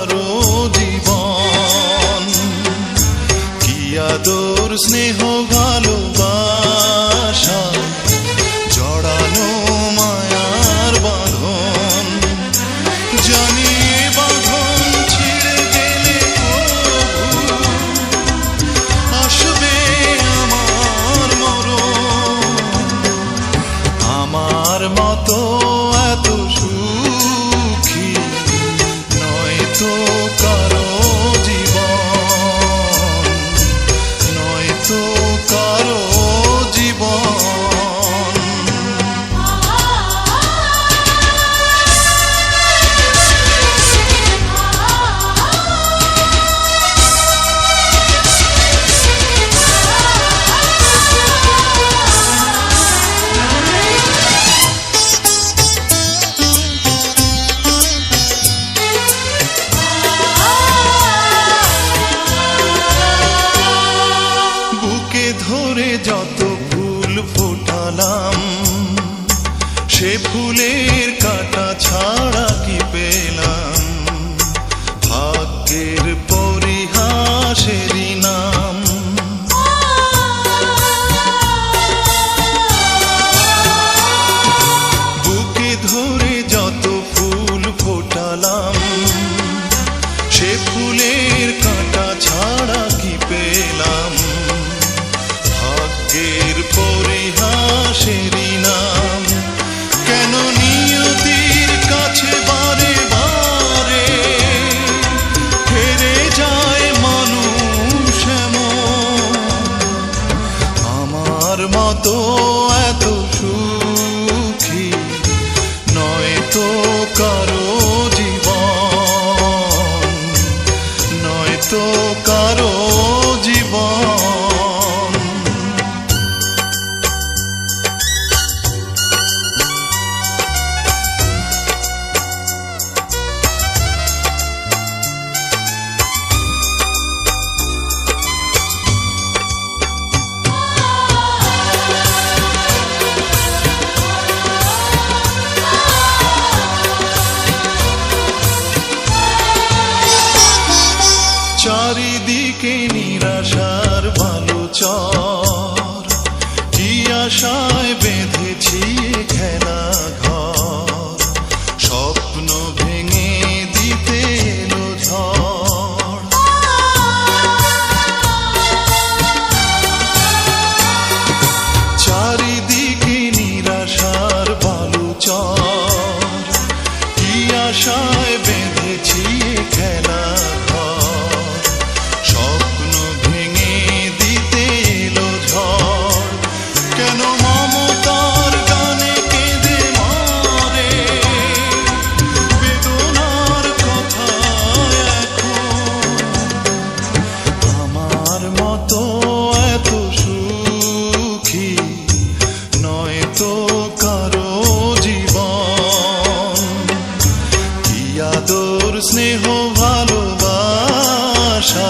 কারো জীবন। কি আদর স্নেহ ভালোবাসা জড়ানো মায়ার বাঁধন। জানি বাঁধন ছিঁড়ে গেলে আসবে আমার মরণ। আমার মতো এত সুখী নয়তো কারো জীবন, নয়তো কারো জীবন। ধরে যত ফুল ফোটালাম সে ফুলের কাঁটা ছাড়া কি পেলাম? ভাগ্যের পরিহাসেরই নাম। বুকে ধরে যত ফুল ফোটালাম সে ফুলের কাঁটা ছাড়া কি পেলাম? ভাগ্যের পরিহাসেরই নাম। কেন নিয়তির কাছে বারে বারে হেরে যায় মানুষ এমন? আমার মতো এত সুখী নয়তো কারো জীবন, নয়তো কারো জীবন। চারিদিকে নিরাশার ভালো চর, কি আশায় বেঁধেছি খেলা ঘর। স্বপ্ন ভেঙে দিতে এলো ঝড়। চারিদিকে নিরাশার ভালো চর, কি আশায় বেঁধেছি খেলা ঘর। স্বপ্ন ভেঙে দিতে এলো ঝড়। কেন মমতার গানে কেঁদে মরে বেদনার কথা এখন? আমার মতো এত সুখী নয়তো কারো জীবন। কি আদর স্নেহ ভালোবাসা